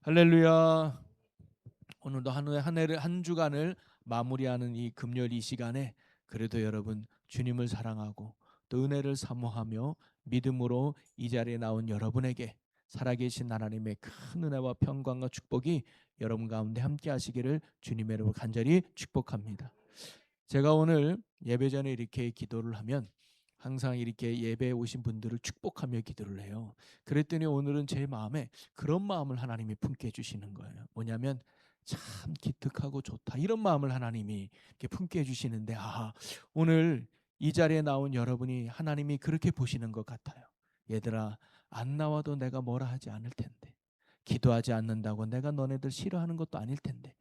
할렐루야. 오늘도 한 주간을 마무리하는 이 금요일 이 시간에 그래도 여러분 주님을 사랑하고 또 은혜를 사모하며 믿음으로 이 자리에 나온 여러분에게 살아계신 하나님의 큰 은혜와 평강과 축복이 여러분 가운데 함께 하시기를 주님의 이름으로 간절히 축복합니다. 제가 오늘 예배 전에 이렇게 기도를 하면 항상 이렇게 예배에 오신 분들을 축복하며 기도를 해요. 그랬더니 오늘은 제 마음에 그런 마음을 하나님이 품게 해주시는 거예요. 뭐냐면 참 기특하고 좋다 이런 마음을 하나님이 이렇게 품게 해주시는데 오늘 이 자리에 나온 여러분이 하나님이 그렇게 보시는 것 같아요. 얘들아, 안 나와도 내가 뭐라 하지 않을 텐데, 기도하지 않는다고 내가 너네들 싫어하는 것도 아닐 텐데,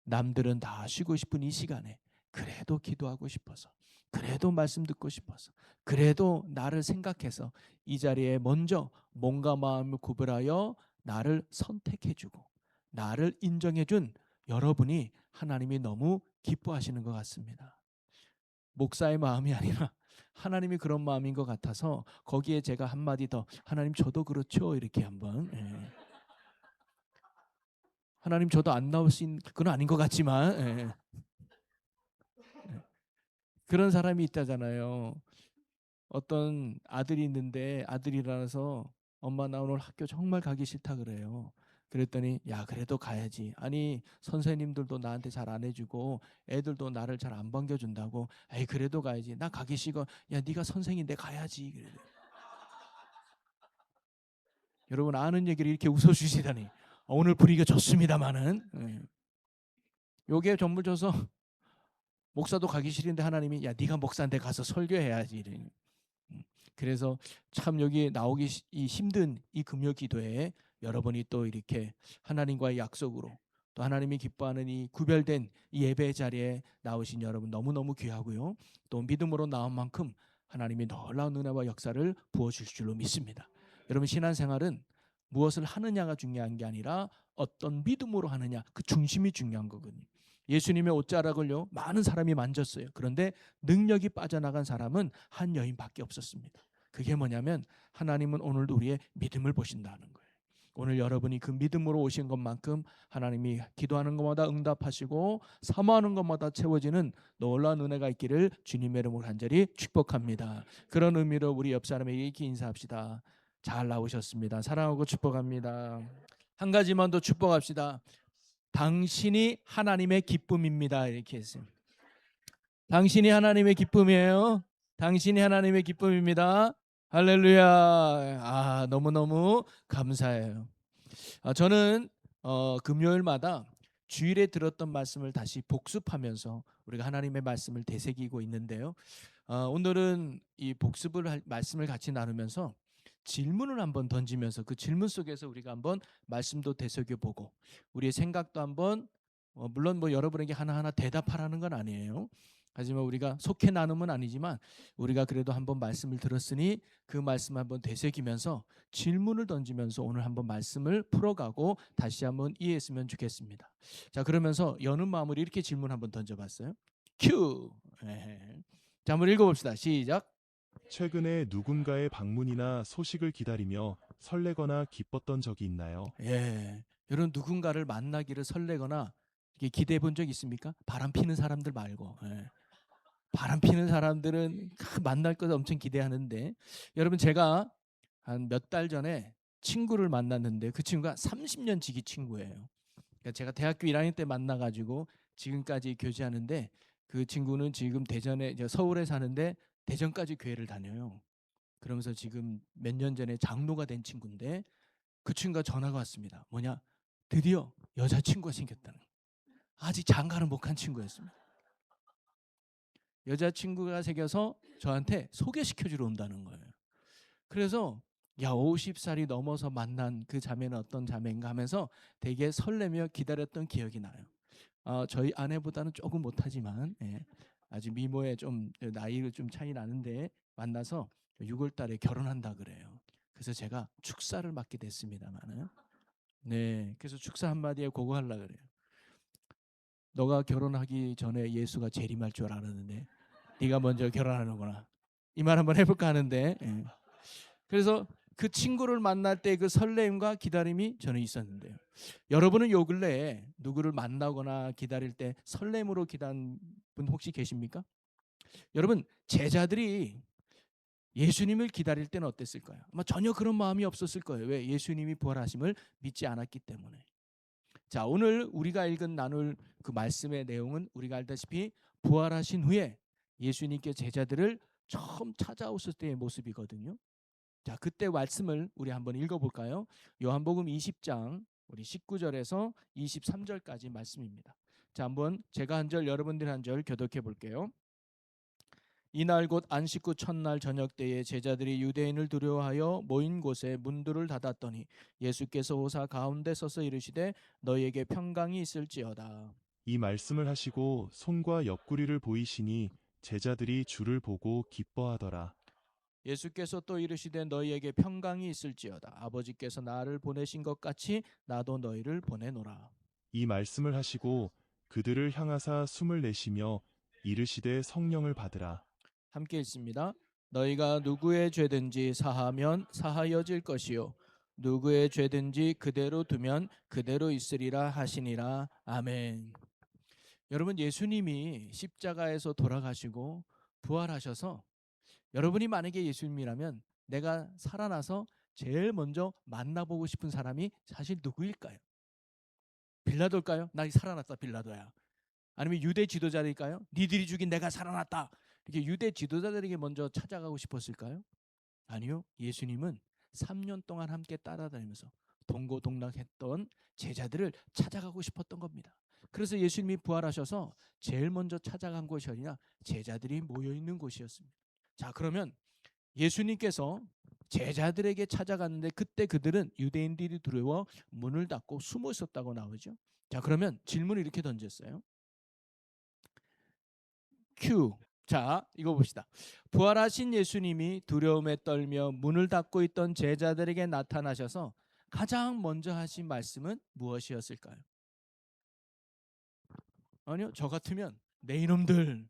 남들은 다 쉬고 싶은 이 시간에 그래도 기도하고 싶어서, 그래도 말씀 듣고 싶어서, 그래도 나를 생각해서 이 자리에 먼저 몸과 마음을 구별하여 나를 선택해주고 나를 인정해준 여러분이 하나님이 너무 기뻐하시는 것 같습니다. 목사의 마음이 아니라 하나님이 그런 마음인 것 같아서 거기에 제가 한마디 더, 하나님 저도 그렇죠, 이렇게 한번 하나님 저도 안 나올 수 있는 그건 아닌 것 같지만 그런 사람이 있다잖아요. 어떤 아들이 있는데 아들이라서 엄마 나 오늘 학교 정말 가기 싫다 그래요. 그랬더니 야 그래도 가야지. 아니 선생님들도 나한테 잘 안 해주고 애들도 나를 잘 안 반겨준다고. 에이 그래도 가야지. 나 가기 싫어. 야 네가 선생인데 가야지. 그래. 여러분 아는 얘기를 이렇게 웃어주시다니 오늘 분위기가 좋습니다마는 요게 전부 줘서 목사도 가기 싫은데 하나님이 야 네가 목사인데 가서 설교해야지. 이래. 그래서 참 여기 나오기 힘든 이 금요 기도에 여러분이 또 이렇게 하나님과의 약속으로 또 하나님이 기뻐하는 이 구별된 이 예배 자리에 나오신 여러분 너무너무 귀하고요. 또 믿음으로 나온 만큼 하나님이 놀라운 은혜와 역사를 부어주실 줄로 믿습니다. 여러분 신앙생활은 무엇을 하느냐가 중요한 게 아니라 어떤 믿음으로 하느냐 그 중심이 중요한 거거든요. 예수님의 옷자락을요 많은 사람이 만졌어요. 그런데 능력이 빠져나간 사람은 한 여인밖에 없었습니다. 그게 뭐냐면 하나님은 오늘도 우리의 믿음을 보신다는 거예요. 오늘 여러분이 그 믿음으로 오신 것만큼 하나님이 기도하는 것마다 응답하시고 사모하는 것마다 채워지는 놀라운 은혜가 있기를 주님의 이름으로 간절히 축복합니다. 그런 의미로 우리 옆 사람에게 이렇게 인사합시다. 잘 나오셨습니다. 사랑하고 축복합니다. 한 가지만 더 축복합시다. 당신이 하나님의 기쁨입니다. 이렇게 했어요. 당신이 하나님의 기쁨이에요. 당신이 하나님의 기쁨입니다. 할렐루야. 너무너무 감사해요. 저는 금요일마다 주일에 들었던 말씀을 다시 복습하면서 우리가 하나님의 말씀을 되새기고 있는데요. 오늘은 이 말씀을 같이 나누면서 질문을 한번 던지면서 그 질문 속에서 우리가 한번 말씀도 되새겨보고 우리의 생각도 한번 물론 뭐 여러분에게 하나하나 대답하라는 건 아니에요. 하지만 우리가 속해 나눔은 아니지만 우리가 그래도 한번 말씀을 들었으니 그 말씀 한번 되새기면서 질문을 던지면서 오늘 한번 말씀을 풀어가고 다시 한번 이해했으면 좋겠습니다. 자 그러면서 여는 마음으로 이렇게 질문 한번 던져봤어요. 큐. 자 한번 읽어봅시다. 시작. 최근에 누군가의 방문이나 소식을 기다리며 설레거나 기뻤던 적이 있나요? 여러분 누군가를 만나기를 설레거나 기대해 본 적 있습니까? 바람 피는 사람들 말고. 바람 피는 사람들은 만날 것 엄청 기대하는데 여러분 제가 한 몇 달 전에 친구를 만났는데 그 친구가 30년 지기 친구예요. 그러니까 제가 대학교 1학년 때 만나가지고 지금까지 교제하는데 그 친구는 지금 대전에 서울에 사는데 대전까지 교회를 다녀요. 그러면서 지금 몇 년 전에 장로가 된 친구인데 그 친구가 전화가 왔습니다. 뭐냐? 드디어 여자친구가 생겼다는 거예요. 아직 장가를 못 간 친구였습니다. 여자친구가 생겨서 저한테 소개시켜주러 온다는 거예요. 그래서 야 50살이 넘어서 만난 그 자매는 어떤 자매인가 하면서 되게 설레며 기다렸던 기억이 나요. 저희 아내보다는 조금 못하지만 아주 미모에 좀 나이가 좀 차이 나는데 만나서 6월 달에 결혼한다 그래요. 그래서 제가 축사를 맡게 됐습니다만은 그래서 축사 한마디에 그거 하려고 그래요. 너가 결혼하기 전에 예수가 재림할 줄 알았는데 네가 먼저 결혼하는구나. 이 말 한번 해볼까 하는데 그래서 그 친구를 만날 때 그 설렘과 기다림이 저는 있었는데요. 여러분은 요 근래에 누구를 만나거나 기다릴 때 설렘으로 기다린 분 혹시 계십니까? 여러분, 제자들이 예수님을 기다릴 때는 어땠을까요? 아마 전혀 그런 마음이 없었을 거예요. 왜? 예수님이 부활하심을 믿지 않았기 때문에. 자, 오늘 우리가 읽은 나눌 그 말씀의 내용은 우리가 알다시피 부활하신 후에 예수님께 제자들을 처음 찾아오실 때의 모습이거든요. 자, 그때 말씀을 우리 한번 읽어볼까요? 요한복음 20장 우리 19절에서 23절까지 말씀입니다. 자, 한번 제가 한 절, 여러분들이 한 절 교독해 볼게요. 이날 곧 안식 후 첫날 저녁 때에 제자들이 유대인을 두려워하여 모인 곳에 문들을 닫았더니 예수께서 오사 가운데 서서 이르시되 너희에게 평강이 있을지어다. 이 말씀을 하시고 손과 옆구리를 보이시니 제자들이 주를 보고 기뻐하더라. 예수께서 또 이르시되 너희에게 평강이 있을지어다. 아버지께서 나를 보내신 것 같이 나도 너희를 보내노라. 이 말씀을 하시고 그들을 향하사 숨을 내쉬며 이르시되 성령을 받으라. 함께 읽습니다. 너희가 누구의 죄든지 사하면 사하여질 것이요 누구의 죄든지 그대로 두면 그대로 있으리라 하시니라. 아멘. 여러분, 예수님이 십자가에서 돌아가시고 부활하셔서 여러분이 만약에 예수님이라면 내가 살아나서 제일 먼저 만나보고 싶은 사람이 사실 누구일까요? 빌라도일까요? 나 살아났다 빌라도야. 아니면 유대 지도자일까요? 니들이 죽인 내가 살아났다. 이렇게 유대 지도자들에게 먼저 찾아가고 싶었을까요? 아니요. 예수님은 3년 동안 함께 따라다니면서 동고동락했던 제자들을 찾아가고 싶었던 겁니다. 그래서 예수님이 부활하셔서 제일 먼저 찾아간 곳이 어디냐? 제자들이 모여 있는 곳이었습니다. 자, 그러면 예수님께서 제자들에게 찾아갔는데 그때 그들은 유대인들이 두려워 문을 닫고 숨어 있었다고 나오죠. 자, 그러면 질문을 이렇게 던졌어요. 큐. 자, 이거 봅시다. 부활하신 예수님이 두려움에 떨며 문을 닫고 있던 제자들에게 나타나셔서 가장 먼저 하신 말씀은 무엇이었을까요? 아니요. 저 같으면 내 이놈들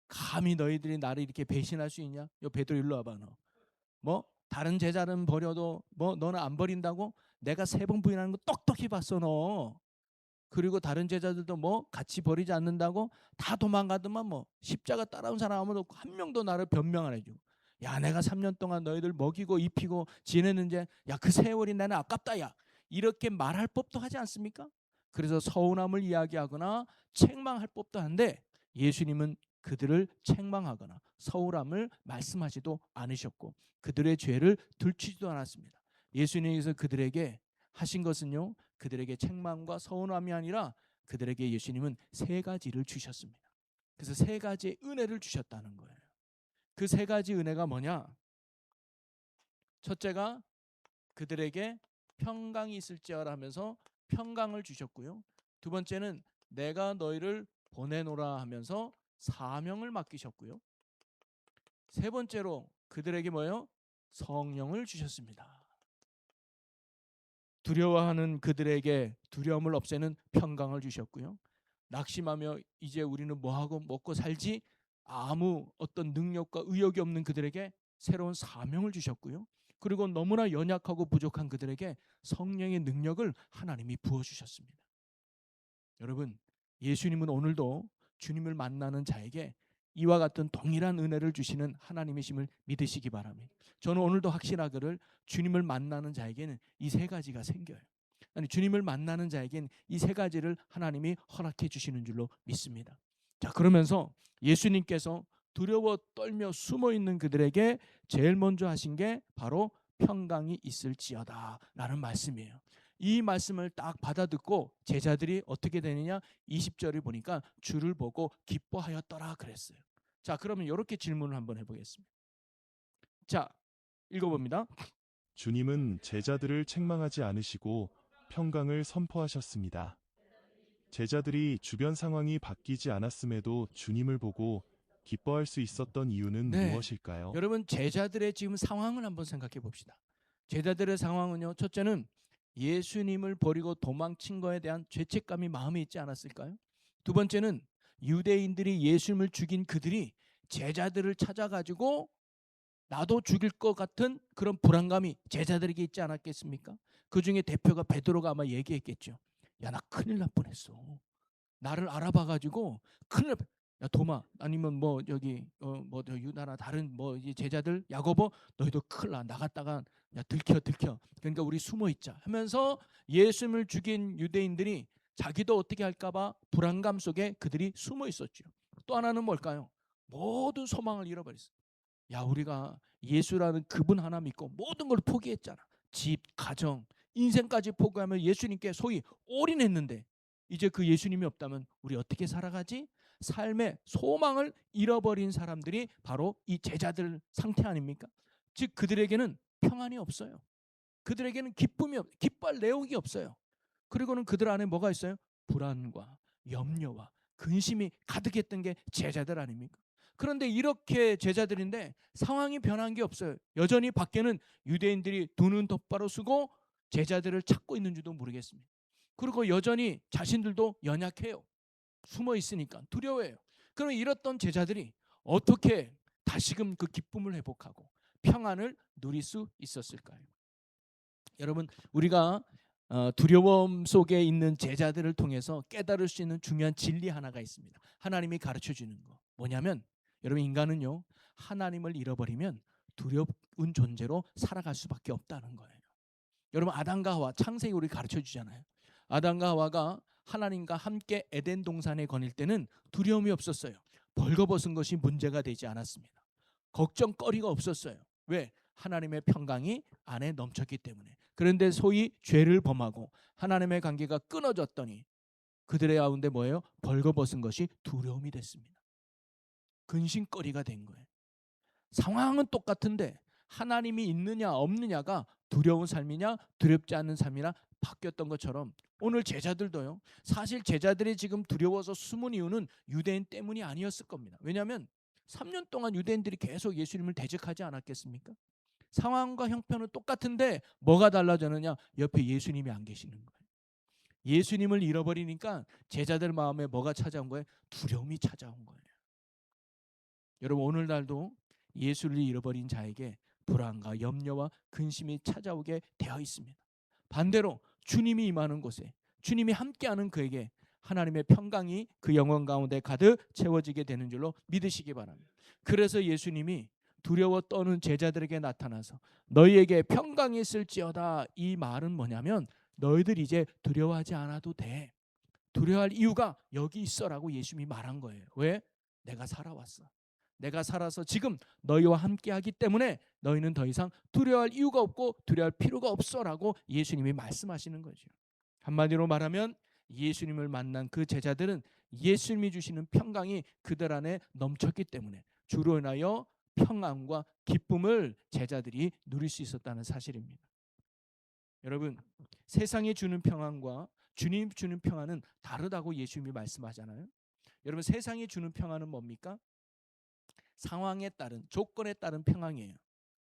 감히 너희들이 나를 이렇게 배신할 수 있냐? 요 베드로 일로 와봐 너. 뭐 다른 제자는 버려도 뭐 너는 안 버린다고? 내가 3번 부인하는 거 똑똑히 봤어 너. 그리고 다른 제자들도 뭐 같이 버리지 않는다고 다 도망가더만 뭐 십자가 따라온 사람 아무도 한 명도 나를 변명 안 해주고 야 내가 3년 동안 너희들 먹이고 입히고 지내는데 야 그 세월이 나는 아깝다 야 이렇게 말할 법도 하지 않습니까? 그래서 서운함을 이야기하거나 책망할 법도 한데 예수님은 그들을 책망하거나 서운함을 말씀하지도 않으셨고 그들의 죄를 들추지도 않았습니다. 예수님께서 그들에게 하신 것은요 그들에게 책망과 서운함이 아니라 그들에게 예수님은 3가지를 주셨습니다. 그래서 3가지의 은혜를 주셨다는 거예요. 그 3가지 은혜가 뭐냐? 첫째가 그들에게 평강이 있을지어라 하면서 평강을 주셨고요. 두 번째는 내가 너희를 보내노라 하면서 사명을 맡기셨고요. 세 번째로 그들에게 뭐예요? 성령을 주셨습니다. 두려워하는 그들에게 두려움을 없애는 평강을 주셨고요. 낙심하며 이제 우리는 뭐하고 먹고 살지? 아무 어떤 능력과 의욕이 없는 그들에게 새로운 사명을 주셨고요. 그리고 너무나 연약하고 부족한 그들에게 성령의 능력을 하나님이 부어주셨습니다. 여러분, 예수님은 오늘도 주님을 만나는 자에게 이와 같은 동일한 은혜를 주시는 하나님이심을 믿으시기 바랍니다. 저는 오늘도 확신하기를 주님을 만나는 자에게는 이 3가지가 생겨요. 아니, 주님을 만나는 자에게는 이 3가지를 하나님이 허락해 주시는 줄로 믿습니다. 자, 그러면서 예수님께서 두려워 떨며 숨어 있는 그들에게 제일 먼저 하신 게 바로 평강이 있을지어다 라는 말씀이에요. 이 말씀을 딱 받아듣고 제자들이 어떻게 되느냐 20절을 보니까 주를 보고 기뻐하였더라 그랬어요. 자, 그러면 이렇게 질문을 한번 해보겠습니다. 자, 읽어봅니다. 주님은 제자들을 책망하지 않으시고 평강을 선포하셨습니다. 제자들이 주변 상황이 바뀌지 않았음에도 주님을 보고 기뻐할 수 있었던 이유는 네, 무엇일까요? 여러분 제자들의 지금 상황을 한번 생각해 봅시다. 제자들의 상황은요, 첫째는 예수님을 버리고 도망친 거에 대한 죄책감이 마음에 있지 않았을까요? 두 번째는 유대인들이 예수님을 죽인 그들이 제자들을 찾아가지고 나도 죽일 것 같은 그런 불안감이 제자들에게 있지 않았겠습니까? 그 중에 대표가 베드로가 아마 얘기했겠죠. 야, 나 큰일 날 뻔했어. 나를 알아봐가지고 큰일 날. 야, 도마 아니면 뭐 여기 뭐저 유다나 다른 뭐 이제 제자들 야고보 너희도 큰일 나. 나갔다가 야 들켜. 그러니까 우리 숨어 있자 하면서 예수님을 죽인 유대인들이 자기도 어떻게 할까봐 불안감 속에 그들이 숨어 있었죠. 또 하나는 뭘까요? 모든 소망을 잃어버렸어. 야, 우리가 예수라는 그분 하나 믿고 모든 걸 포기했잖아. 집, 가정, 인생까지 포기하며 예수님께 소위 올인했는데 이제 그 예수님이 없다면 우리 어떻게 살아가지? 삶의 소망을 잃어버린 사람들이 바로 이 제자들 상태 아닙니까? 즉 그들에게는 평안이 없어요. 그들에게는 기뻐할 내용이 없어요. 그리고는 그들 안에 뭐가 있어요? 불안과 염려와 근심이 가득했던 게 제자들 아닙니까? 그런데 이렇게 제자들인데 상황이 변한 게 없어요. 여전히 밖에는 유대인들이 두 눈 똑바로 쓰고 제자들을 찾고 있는 줄도 모르겠습니다. 그리고 여전히 자신들도 연약해요. 숨어 있으니까 두려워해요. 그럼 이렇던 제자들이 어떻게 다시금 그 기쁨을 회복하고 평안을 누릴 수 있었을까요? 여러분, 우리가 두려움 속에 있는 제자들을 통해서 깨달을 수 있는 중요한 진리 하나가 있습니다. 하나님이 가르쳐 주는 거 뭐냐면, 여러분, 인간은요 하나님을 잃어버리면 두려운 존재로 살아갈 수밖에 없다는 거예요. 여러분, 아담과 하와 창세기 우리 가르쳐 주잖아요. 아담과 하와가 하나님과 함께 에덴 동산에 거닐 때는 두려움이 없었어요. 벌거벗은 것이 문제가 되지 않았습니다. 걱정거리가 없었어요. 왜? 하나님의 평강이 안에 넘쳤기 때문에. 그런데 소위 죄를 범하고 하나님의 관계가 끊어졌더니 그들의 가운데 뭐예요? 벌거벗은 것이 두려움이 됐습니다. 근심거리가 된 거예요. 상황은 똑같은데 하나님이 있느냐 없느냐가 두려운 삶이냐 두렵지 않은 삶이냐 바뀌었던 것처럼 오늘 제자들도요. 사실 제자들이 지금 두려워서 숨은 이유는 유대인 때문이 아니었을 겁니다. 왜냐하면 3년 동안 유대인들이 계속 예수님을 대적하지 않았겠습니까? 상황과 형편은 똑같은데 뭐가 달라졌느냐? 옆에 예수님이 안 계시는 거예요. 예수님을 잃어버리니까 제자들 마음에 뭐가 찾아온 거예요? 두려움이 찾아온 거예요. 여러분, 오늘날도 예수를 잃어버린 자에게 불안과 염려와 근심이 찾아오게 되어 있습니다. 반대로 주님이 임하는 곳에, 주님이 함께하는 그에게 하나님의 평강이 그 영혼 가운데 가득 채워지게 되는 줄로 믿으시기 바랍니다. 그래서 예수님이 두려워 떠는 제자들에게 나타나서 너희에게 평강이 있을지어다, 이 말은 뭐냐면 너희들 이제 두려워하지 않아도 돼. 두려워할 이유가 여기 있어라고 예수님이 말한 거예요. 왜? 내가 살아왔어. 내가 살아서 지금 너희와 함께하기 때문에 너희는 더 이상 두려워할 이유가 없고 두려워할 필요가 없어라고 예수님이 말씀하시는 거죠. 한마디로 말하면 예수님을 만난 그 제자들은 예수님이 주시는 평강이 그들 안에 넘쳤기 때문에 주로 인하여 평안과 기쁨을 제자들이 누릴 수 있었다는 사실입니다. 여러분, 세상이 주는 평안과 주님 주는 평안은 다르다고 예수님이 말씀하잖아요. 여러분, 세상이 주는 평안은 뭡니까? 상황에 따른, 조건에 따른 평안이에요.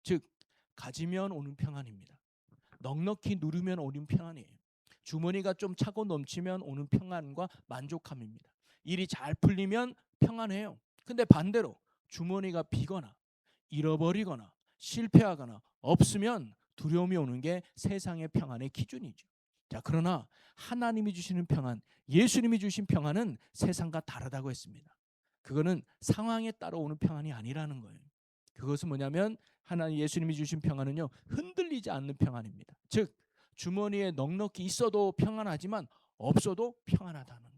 즉 가지면 오는 평안입니다. 넉넉히 누르면 오는 평안이에요. 주머니가 좀 차고 넘치면 오는 평안과 만족함입니다. 일이 잘 풀리면 평안해요. 근데 반대로 주머니가 비거나 잃어버리거나 실패하거나 없으면 두려움이 오는 게 세상의 평안의 기준이죠. 자, 그러나 하나님이 주시는 평안, 예수님이 주신 평안은 세상과 다르다고 했습니다. 그거는 상황에 따라 오는 평안이 아니라는 거예요. 그것은 뭐냐면 하나님 예수님이 주신 평안은요, 흔들리지 않는 평안입니다. 즉 주머니에 넉넉히 있어도 평안하지만 없어도 평안하다는 거예요.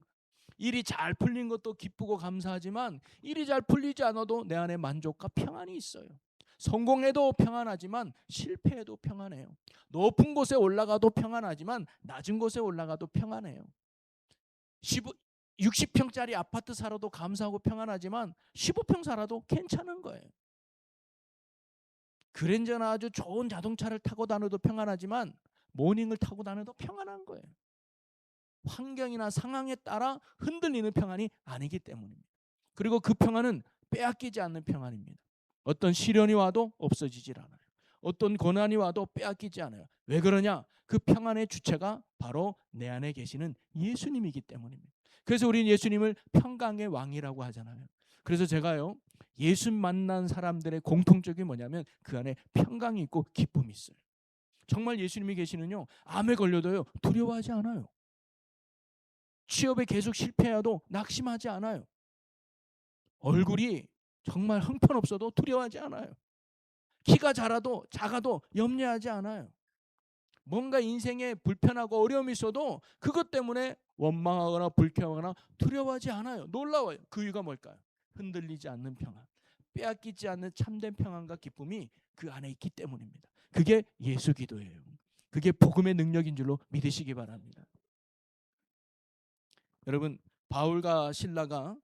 일이 잘 풀린 것도 기쁘고 감사하지만 일이 잘 풀리지 않아도 내 안에 만족과 평안이 있어요. 성공해도 평안하지만 실패해도 평안해요. 높은 곳에 올라가도 평안하지만 낮은 곳에 올라가도 평안해요. 60평짜리 아파트 살아도 감사하고 평안하지만 15평 살아도 괜찮은 거예요. 그랜저나 아주 좋은 자동차를 타고 다녀도 평안하지만 모닝을 타고 다녀도 평안한 거예요. 환경이나 상황에 따라 흔들리는 평안이 아니기 때문입니다. 그리고 그 평안은 빼앗기지 않는 평안입니다. 어떤 시련이 와도 없어지질 않아요. 어떤 고난이 와도 빼앗기지 않아요. 왜 그러냐? 그 평안의 주체가 바로 내 안에 계시는 예수님이기 때문입니다. 그래서 우리는 예수님을 평강의 왕이라고 하잖아요. 그래서 제가요, 예수 만난 사람들의 공통적이 뭐냐면 그 안에 평강이 있고 기쁨이 있어요. 정말 예수님이 계시는요, 암에 걸려도요 두려워하지 않아요. 취업에 계속 실패해도 낙심하지 않아요. 얼굴이 정말 형편없어도 두려워하지 않아요. 키가 작아도 염려하지 않아요. 뭔가 인생에 불편하고 어려움이 있어도 그것 때문에 원망하거나 불평하거나 두려워하지 않아요. 놀라워요. 그 이유가 뭘까요? 흔들리지 않는 평안, 빼앗기지 않는 참된 평안과 기쁨이 그 안에 있기 때문입니다. 그게 예수 기도예요. 그게 복음의 능력인 줄로 믿으시기 바랍니다. 여러분, 바울과 실라가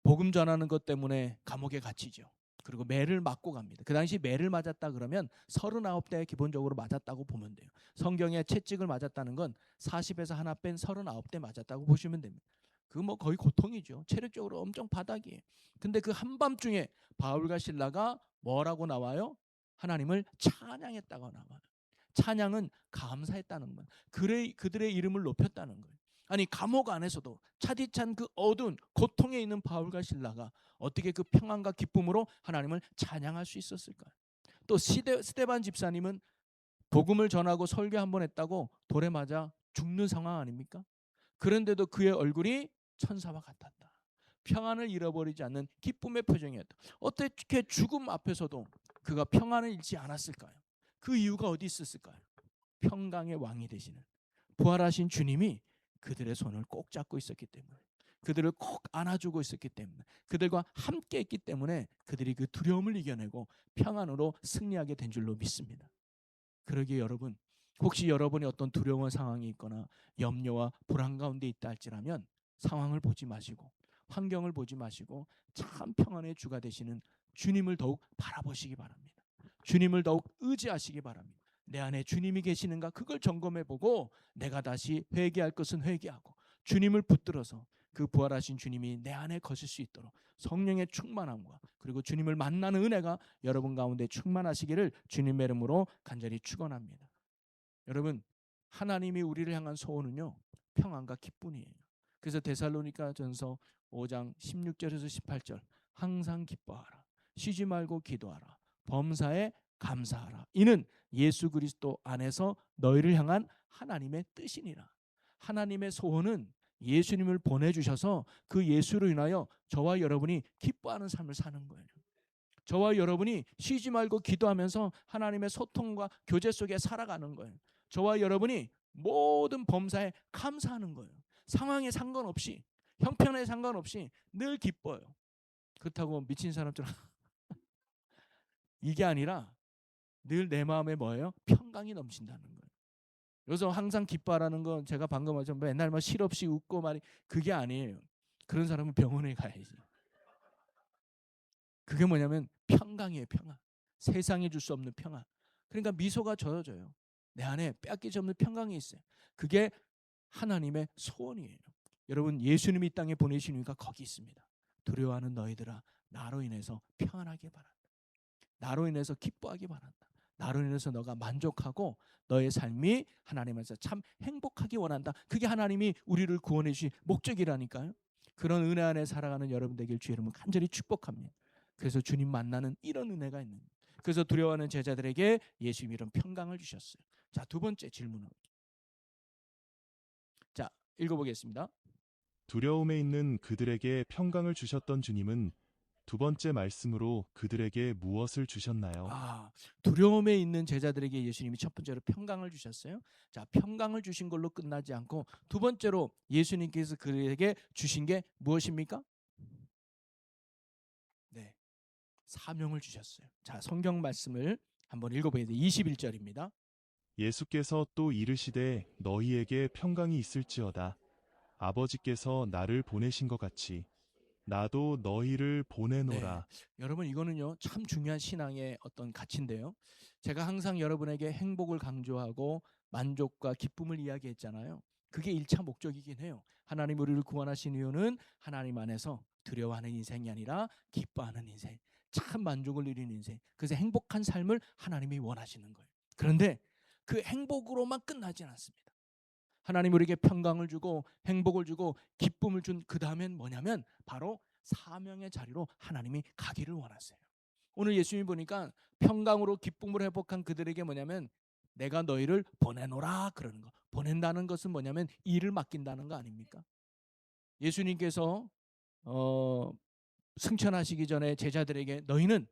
복음 전하는 것 때문에 감옥에 갇히죠. 그리고 매를 맞고 갑니다. 그 당시 매를 맞았다 그러면 39대 기본적으로 맞았다고 보면 돼요. 성경에 채찍을 맞았다는 건 40에서 하나 뺀 39대 맞았다고 보시면 됩니다. 그 뭐 거의 고통이죠. 체력적으로 엄청 바닥이에요. 근데 그 한밤중에 바울과 실라가 뭐라고 나와요? 하나님을 찬양했다고 나와요. 찬양은 감사했다는 거예요. 그들의 이름을 높였다는 거예요. 아니, 감옥 안에서도 차디찬 그 어두운 고통에 있는 바울과 실라가 어떻게 그 평안과 기쁨으로 하나님을 찬양할 수 있었을까요? 또 스데반 집사님은 복음을 전하고 설교 한 번 했다고 돌에 맞아 죽는 상황 아닙니까? 그런데도 그의 얼굴이 천사와 같았다. 평안을 잃어버리지 않는 기쁨의 표정이었다. 어떻게 죽음 앞에서도 그가 평안을 잃지 않았을까요? 그 이유가 어디 있었을까요? 평강의 왕이 되시는 부활하신 주님이 그들의 손을 꼭 잡고 있었기 때문에, 그들을 꼭 안아주고 있었기 때문에, 그들과 함께 있기 때문에 그들이 그 두려움을 이겨내고 평안으로 승리하게 된 줄로 믿습니다. 그러기에 여러분, 혹시 여러분이 어떤 두려운 상황이 있거나 염려와 불안 가운데 있다 할지라면 상황을 보지 마시고 환경을 보지 마시고 참 평안의 주가 되시는 주님을 더욱 바라보시기 바랍니다. 주님을 더욱 의지하시기 바랍니다. 내 안에 주님이 계시는가 그걸 점검해 보고 내가 다시 회개할 것은 회개하고 주님을 붙들어서 그 부활하신 주님이 내 안에 거실 수 있도록 성령의 충만함과 그리고 주님을 만나는 은혜가 여러분 가운데 충만하시기를 주님의 이름으로 간절히 축원합니다. 여러분, 하나님이 우리를 향한 소원은요 평안과 기쁨이에요. 그래서 데살로니가전서 5장 16절에서 18절 항상 기뻐하라, 쉬지 말고 기도하라, 범사에 감사하라. 이는 예수 그리스도 안에서 너희를 향한 하나님의 뜻이니라. 하나님의 소원은 예수님을 보내주셔서 그 예수로 인하여 저와 여러분이 기뻐하는 삶을 사는 거예요. 저와 여러분이 쉬지 말고 기도하면서 하나님의 소통과 교제 속에 살아가는 거예요. 저와 여러분이 모든 범사에 감사하는 거예요. 상황에 상관없이, 형편에 상관없이 늘 기뻐요. 그렇다고 미친 사람처럼 이게 아니라 늘 내 마음에 뭐예요? 평강이 넘친다는 거예요. 그래서 항상 기뻐하라는 건 제가 방금 하죠. 맨날 뭐 실없이 웃고 말이 그게 아니에요. 그런 사람은 병원에 가야지. 그게 뭐냐면 평강이에요. 평강. 세상에 줄 수 없는 평안. 그러니까 미소가 져져요. 내 안에 빼앗기지 없는 평강이 있어요. 그게 하나님의 소원이에요. 여러분, 예수님이 이 땅에 보내신 이유가 거기 있습니다. 두려워하는 너희들아, 나로 인해서 평안하기 바란다. 나로 인해서 기뻐하기 바란다. 나로 인해서 너가 만족하고 너의 삶이 하나님에서 참 행복하기 원한다. 그게 하나님이 우리를 구원해 주신 목적이라니까요. 그런 은혜 안에 살아가는 여러분 되길 주의 이름으로 간절히 축복합니다. 그래서 주님 만나는 이런 은혜가 있는 거예요. 그래서 두려워하는 제자들에게 예수님이 이런 평강을 주셨어요. 자, 두 번째 질문은, 자, 읽어보겠습니다. 두려움에 있는 그들에게 평강을 주셨던 주님은 두 번째 말씀으로 그들에게 무엇을 주셨나요? 두려움에 있는 제자들에게 예수님이 첫 번째로 평강을 주셨어요. 자, 평강을 주신 걸로 끝나지 않고 두 번째로 예수님께서 그들에게 주신 게 무엇입니까? 네, 사명을 주셨어요. 자, 성경 말씀을 한번 읽어보겠습니다. 21절입니다. 예수께서 또 이르시되 너희에게 평강이 있을지어다. 아버지께서 나를 보내신 것 같이 나도 너희를 네, 보내노라. 여러분, 이거는요 참 중요한 신앙의 어떤 가치인데요. 제가 항상 여러분에게 행복을 강조하고 만족과 기쁨을 이야기했잖아요. 그게 1차 목적이긴 해요. 하나님 우리를 구원하신 이유는 하나님 안에서 두려워하는 인생이 아니라 기뻐하는 인생, 참 만족을 누리는 인생, 그래서 행복한 삶을 하나님이 원하시는 거예요. 그런데 그 행복으로만 끝나지 않습니다. 하나님 우리에게 평강을 주고 행복을 주고 기쁨을 준 그 다음엔 뭐냐면 바로 사명의 자리로 하나님이 가기를 원하세요. 오늘 예수님이 보니까 평강으로 기쁨을 회복한 그들에게 뭐냐면 내가 너희를 보내노라 그러는 거. 보낸다는 것은 뭐냐면 일을 맡긴다는 거 아닙니까? 예수님께서 승천하시기 전에 제자들에게 너희는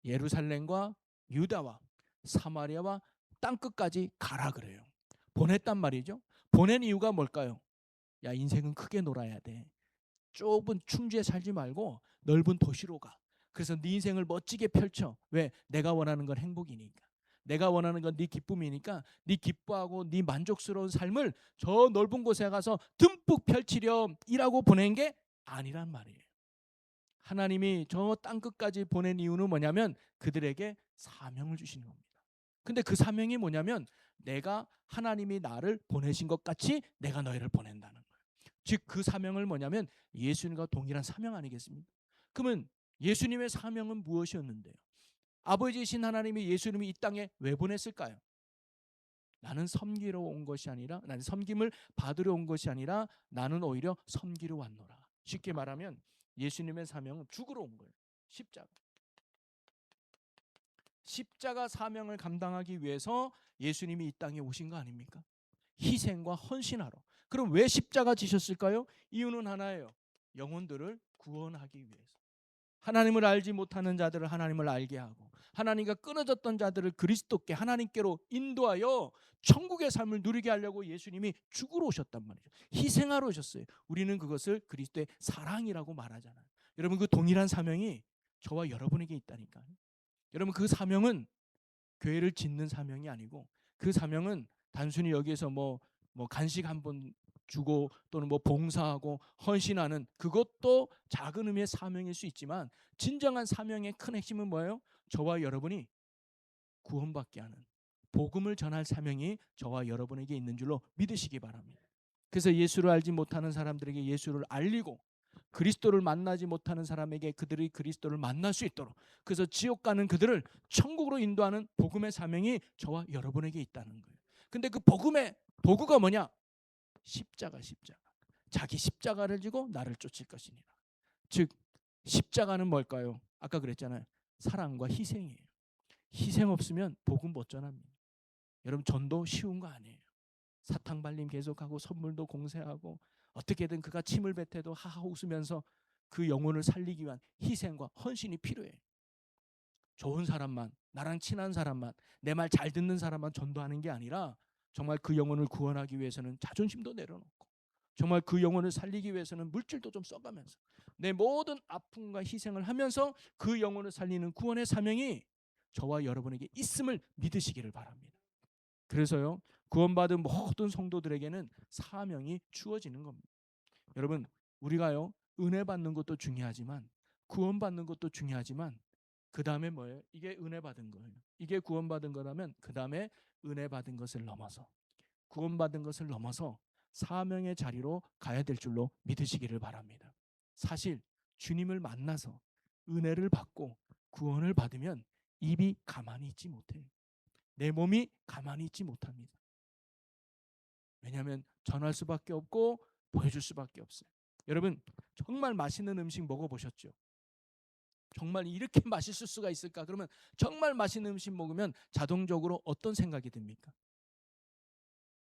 예루살렘과 유다와 사마리아와 땅끝까지 가라 그래요. 보냈단 말이죠. 보낸 이유가 뭘까요? 야, 인생은 크게 놀아야 돼. 좁은 충주에 살지 말고 넓은 도시로 가. 그래서 네 인생을 멋지게 펼쳐. 왜? 내가 원하는 건 행복이니까. 내가 원하는 건 네 기쁨이니까 네 기뻐하고 네 만족스러운 삶을 저 넓은 곳에 가서 듬뿍 펼치렴이라고 보낸 게 아니란 말이에요. 하나님이 저 땅끝까지 보낸 이유는 뭐냐면 그들에게 사명을 주시는 겁니다. 근데 그 사명이 뭐냐면 내가 하나님이 나를 보내신 것 같이 내가 너희를 보낸다는 거예요. 즉 그 사명을 뭐냐면 예수님과 동일한 사명 아니겠습니까? 그러면 예수님의 사명은 무엇이었는데요? 아버지이신 하나님이 예수님이 이 땅에 왜 보냈을까요? 나는 섬기러 온 것이 아니라 나는 섬김을 받으러 온 것이 아니라 나는 오히려 섬기러 왔노라. 쉽게 말하면 예수님의 사명은 죽으러 온 거예요. 십자가. 십자가 사명을 감당하기 위해서 예수님이 이 땅에 오신 거 아닙니까? 희생과 헌신하러. 그럼 왜 십자가 지셨을까요? 이유는 하나예요. 영혼들을 구원하기 위해서. 하나님을 알지 못하는 자들을 하나님을 알게 하고 하나님과 끊어졌던 자들을 그리스도께 하나님께로 인도하여 천국의 삶을 누리게 하려고 예수님이 죽으러 오셨단 말이죠. 희생하러 오셨어요. 우리는 그것을 그리스도의 사랑이라고 말하잖아요. 여러분 그 동일한 사명이 저와 여러분에게 있다니까요. 여러분 그 사명은 교회를 짓는 사명이 아니고 그 사명은 단순히 여기에서 뭐 간식 한 번 주고 또는 뭐 봉사하고 헌신하는 그것도 작은 의미의 사명일 수 있지만 진정한 사명의 큰 핵심은 뭐예요? 저와 여러분이 구원받게 하는 복음을 전할 사명이 저와 여러분에게 있는 줄로 믿으시기 바랍니다. 그래서 예수를 알지 못하는 사람들에게 예수를 알리고 그리스도를 만나지 못하는 사람에게 그들이 그리스도를 만날 수 있도록 그래서 지옥 가는 그들을 천국으로 인도하는 복음의 사명이 저와 여러분에게 있다는 거예요. 근데 그 복음의 도구가 뭐냐? 십자가. 자기 십자가를 지고 나를 쫓을 것이니라. 즉 십자가는 뭘까요? 아까 그랬잖아요. 사랑과 희생이에요. 희생 없으면 복음 못 전합니다. 여러분 전도 쉬운 거 아니에요. 사탕 발림 계속하고 선물도 공세하고 어떻게든 그가 침을 뱉어도 하하 웃으면서 그 영혼을 살리기 위한 희생과 헌신이 필요해요. 좋은 사람만, 나랑 친한 사람만, 내 말 잘 듣는 사람만 전도하는 게 아니라 정말 그 영혼을 구원하기 위해서는 자존심도 내려놓고 정말 그 영혼을 살리기 위해서는 물질도 좀 써가면서 내 모든 아픔과 희생을 하면서 그 영혼을 살리는 구원의 사명이 저와 여러분에게 있음을 믿으시기를 바랍니다. 그래서요 구원받은 모든 성도들에게는 사명이 주어지는 겁니다. 여러분 우리가요 은혜 받는 것도 중요하지만 구원받는 것도 중요하지만 그 다음에 뭐예요? 이게 은혜 받은 거예요. 이게 구원받은 거라면 그 다음에 은혜 받은 것을 넘어서 구원받은 것을 넘어서 사명의 자리로 가야 될 줄로 믿으시기를 바랍니다. 사실 주님을 만나서 은혜를 받고 구원을 받으면 입이 가만히 있지 못해요. 내 몸이 가만히 있지 못합니다. 왜냐하면 전할 수밖에 없고 보여줄 수밖에 없어요. 여러분 정말 맛있는 음식 먹어보셨죠? 정말 이렇게 맛있을 수가 있을까? 그러면 정말 맛있는 음식 먹으면 자동적으로 어떤 생각이 듭니까?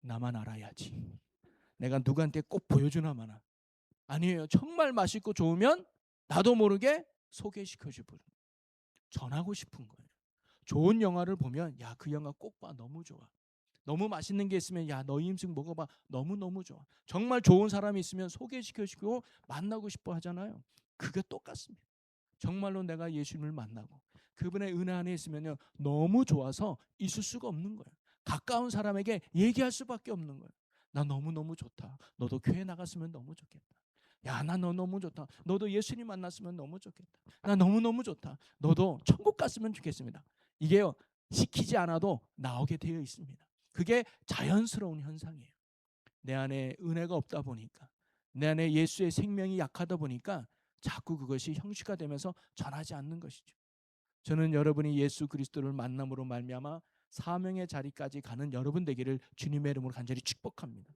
나만 알아야지. 내가 누구한테 꼭 보여주나 마나. 아니에요. 정말 맛있고 좋으면 나도 모르게 소개시켜주고 전하고 싶은 거예요. 좋은 영화를 보면 야, 그 영화 꼭 봐. 너무 좋아. 너무 맛있는 게 있으면 야, 너희 음식 먹어봐. 너무너무 좋아. 정말 좋은 사람이 있으면 소개시켜주고 만나고 싶어 하잖아요. 그게 똑같습니다. 정말로 내가 예수님을 만나고 그분의 은혜 안에 있으면요 너무 좋아서 있을 수가 없는 거예요. 가까운 사람에게 얘기할 수밖에 없는 거예요. 나 너무너무 좋다. 너도 교회 나갔으면 너무 좋겠다. 야, 나 너 너무 좋다. 너도 예수님 만났으면 너무 좋겠다. 나 너무너무 좋다. 너도 천국 갔으면 좋겠습니다. 이게요 시키지 않아도 나오게 되어 있습니다. 그게 자연스러운 현상이에요. 내 안에 은혜가 없다 보니까 내 안에 예수의 생명이 약하다 보니까 자꾸 그것이 형식화 되면서 전하지 않는 것이죠. 저는 여러분이 예수 그리스도를 만남으로 말미암아 사명의 자리까지 가는 여러분 되기를 주님의 이름으로 간절히 축복합니다.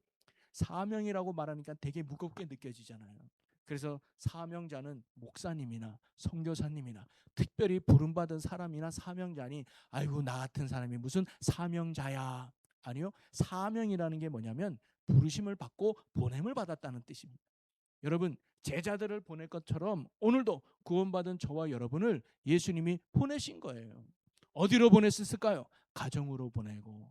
사명이라고 말하니까 되게 무겁게 느껴지잖아요. 그래서 사명자는 목사님이나 선교사님이나 특별히 부름받은 사람이나 사명자니 아이고 나 같은 사람이 무슨 사명자야. 아니요. 사명이라는 게 뭐냐면 부르심을 받고 보냄을 받았다는 뜻입니다. 여러분 제자들을 보낼 것처럼 오늘도 구원받은 저와 여러분을 예수님이 보내신 거예요. 어디로 보냈을까요? 가정으로 보내고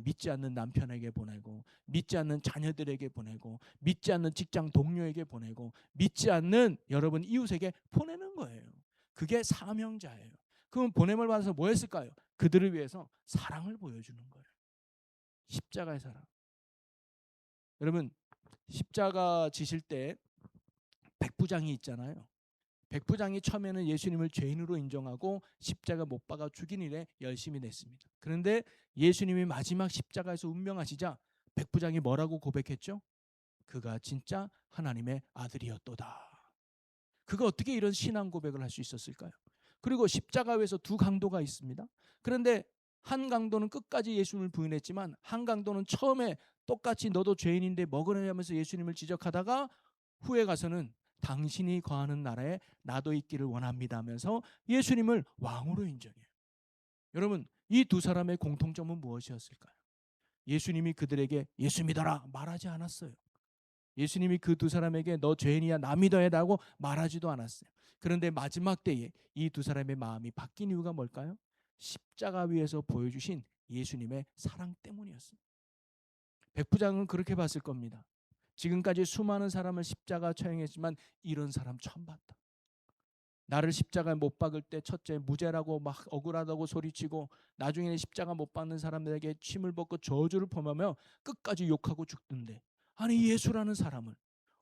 믿지 않는 남편에게 보내고 믿지 않는 자녀들에게 보내고 믿지 않는 직장 동료에게 보내고 믿지 않는 여러분 이웃에게 보내는 거예요. 그게 사명자예요. 그럼 보냄을 받아서 뭐 했을까요? 그들을 위해서 사랑을 보여주는 거예요. 십자가의 사랑. 여러분 십자가 지실 때 백부장이 있잖아요. 백부장이 처음에는 예수님을 죄인으로 인정하고 십자가 못 박아 죽인 일에 열심히 냈습니다. 그런데 예수님이 마지막 십자가에서 운명하시자 백부장이 뭐라고 고백했죠? 그가 진짜 하나님의 아들이었도다. 그가 어떻게 이런 신앙 고백을 할 수 있었을까요? 그리고 십자가 위에서 두 강도가 있습니다. 그런데 한 강도는 끝까지 예수님을 부인했지만 한 강도는 처음에 똑같이 너도 죄인인데 먹으려면서 예수님을 지적하다가 후에 가서는 당신이 거하는 나라에 나도 있기를 원합니다 하면서 예수님을 왕으로 인정해요. 여러분 이 두 사람의 공통점은 무엇이었을까요? 예수님이 그들에게 예수 믿어라 말하지 않았어요. 예수님이 그 두 사람에게 너 죄인이야 나 믿어야 라고 말하지도 않았어요. 그런데 마지막 때에 이 두 사람의 마음이 바뀐 이유가 뭘까요? 십자가 위에서 보여주신 예수님의 사랑 때문이었습니다. 백부장은 그렇게 봤을 겁니다. 지금까지 수많은 사람을 십자가 처형했지만 이런 사람 처음 봤다. 나를 십자가에 못 박을 때 첫째 무죄라고 막 억울하다고 소리치고 나중에는 십자가 못 박는 사람들에게 침을 벗고 저주를 범하며 끝까지 욕하고 죽던데 아니 예수라는 사람을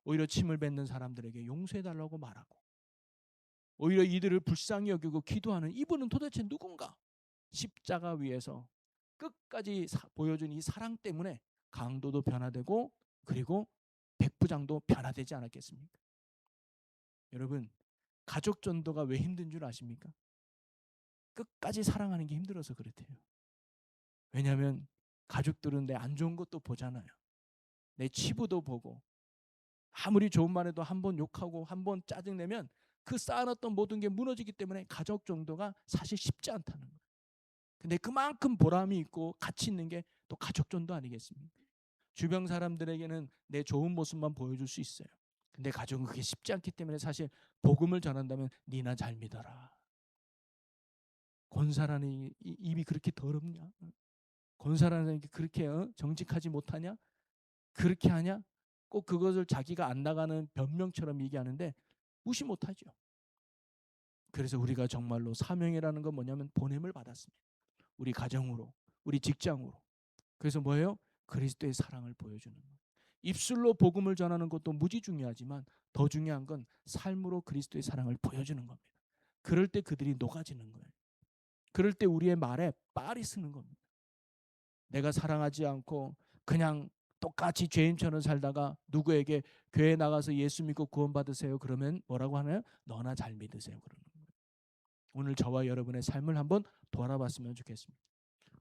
오히려 침을 뱉는 사람들에게 용서해달라고 말하고 오히려 이들을 불쌍히 여기고 기도하는 이분은 도대체 누군가? 십자가 위에서 끝까지 보여준 이 사랑 때문에 강도도 변화되고 그리고 백부장도 변화되지 않았겠습니까? 여러분 가족 전도가 왜 힘든 줄 아십니까? 끝까지 사랑하는 게 힘들어서 그렇대요. 왜냐하면 가족들은 내 안 좋은 것도 보잖아요. 내 치부도 보고 아무리 좋은 말 해도 한 번 욕하고 한 번 짜증내면 그 쌓아놨던 모든 게 무너지기 때문에 가족 정도가 사실 쉽지 않다는 거예요. 근데 그만큼 보람이 있고 가치 있는 게 또 가족 전도 아니겠습니까? 주변 사람들에게는 내 좋은 모습만 보여줄 수 있어요. 근데 가족은 그게 쉽지 않기 때문에 사실 복음을 전한다면 니나 잘 믿어라. 권사라는 입이 그렇게 더럽냐? 권사라는 게 그렇게 정직하지 못하냐? 그렇게 하냐? 꼭 그것을 자기가 안 나가는 변명처럼 얘기하는데 무시 못하죠. 그래서 우리가 정말로 사명이라는 건 뭐냐면 보냄을 받았습니다. 우리 가정으로, 우리 직장으로. 그래서 뭐예요? 그리스도의 사랑을 보여주는 거예요. 입술로 복음을 전하는 것도 무지 중요하지만 더 중요한 건 삶으로 그리스도의 사랑을 보여주는 겁니다. 그럴 때 그들이 녹아지는 거예요. 그럴 때 우리의 말에 빨이 쓰는 겁니다. 내가 사랑하지 않고 그냥 똑같이 죄인처럼 살다가 누구에게 교회 나가서 예수 믿고 구원받으세요 그러면 뭐라고 하나요? 너나 잘 믿으세요 그러는 거예요. 오늘 저와 여러분의 삶을 한번 돌아봤으면 좋겠습니다.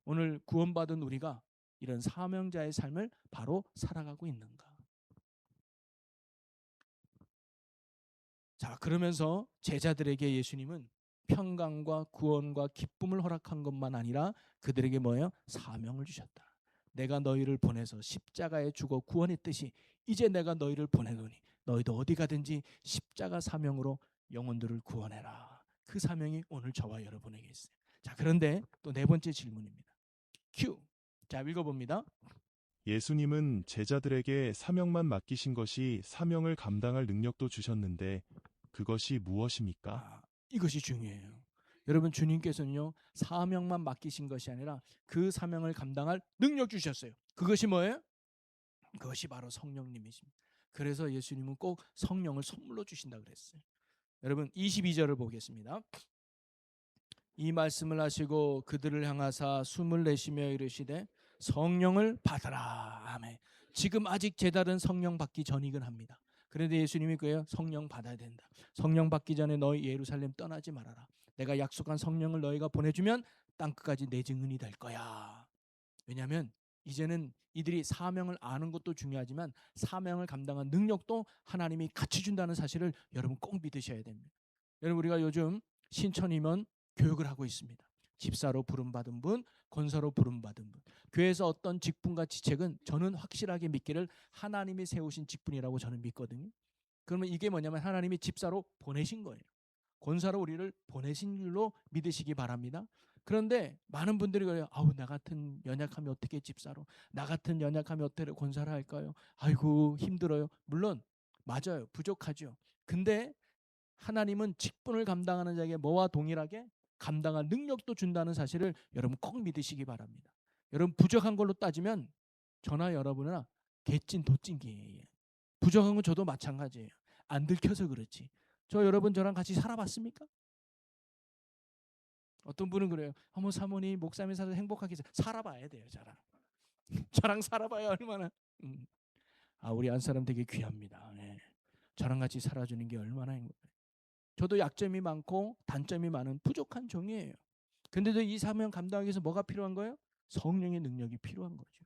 오늘 구원받은 우리가 이런 사명자의 삶을 바로 살아가고 있는가? 자, 그러면서 제자들에게 예수님은 평강과 구원과 기쁨을 허락한 것만 아니라 그들에게 뭐예요? 사명을 주셨다. 내가 너희를 보내서 십자가에 죽어 구원했듯이 이제 내가 너희를 보내노니 너희도 어디 가든지 십자가 사명으로 영혼들을 구원해라. 그 사명이 오늘 저와 여러분에게 있어요. 자, 그런데 또 네 번째 질문입니다. 큐. 자, 읽어봅니다. 예수님은 제자들에게 사명만 맡기신 것이 사명을 감당할 능력도 주셨는데 그것이 무엇입니까? 이것이 중요해요. 여러분 주님께서는요 사명만 맡기신 것이 아니라 그 사명을 감당할 능력 주셨어요. 그것이 뭐예요? 그것이 바로 성령님이십니다. 그래서 예수님은 꼭 성령을 선물로 주신다 그랬어요. 여러분 22절을 보겠습니다. 이 말씀을 하시고 그들을 향하사 숨을 내쉬며 이르시되 성령을 받으라. 아멘. 지금 아직 제달은 성령 받기 전이긴 합니다. 그런데 예수님이 그래요. 성령 받아야 된다. 성령 받기 전에 너희 예루살렘 떠나지 말아라. 내가 약속한 성령을 너희가 보내주면 땅끝까지 내 증인이 될 거야. 왜냐하면 이제는 이들이 사명을 아는 것도 중요하지만 사명을 감당한 능력도 하나님이 같이 준다는 사실을 여러분 꼭 믿으셔야 됩니다. 여러분, 우리가 요즘 신천임원 교육을 하고 있습니다. 집사로 부름받은 분, 권사로 부름받은 분, 교회에서 어떤 직분과 지책은 저는 확실하게 믿기를 하나님이 세우신 직분이라고 저는 믿거든요. 그러면 이게 뭐냐면 하나님이 집사로 보내신 거예요. 권사로 우리를 보내신 줄로 믿으시기 바랍니다. 그런데 많은 분들이 그래요. 아우, 나 같은 연약하면 어떻게 집사로, 나 같은 연약하면 어떻게 권사를 할까요? 아이고, 힘들어요. 물론 맞아요, 부족하죠. 근데 하나님은 직분을 감당하는 자에게 뭐와 동일하게 감당할 능력도 준다는 사실을 여러분 꼭 믿으시기 바랍니다. 여러분, 부족한 걸로 따지면 저나 여러분이나 개찐 도찐기예요. 부족한 건 저도 마찬가지예요. 안 들켜서 그렇지. 저 여러분 저랑 같이 살아봤습니까? 어떤 분은 그래요. 어머, 사모님 목사님 살아서 행복하게 살아봐야 돼요. 저랑 저랑 살아봐야 얼마나. 우리 안 사람 되게 귀합니다. 네. 저랑 같이 살아주는 게 얼마나 행복해요. 저도 약점이 많고 단점이 많은 부족한 종이에요. 근데도 이 사명 감당하기 위해서 뭐가 필요한 거예요? 성령의 능력이 필요한 거죠.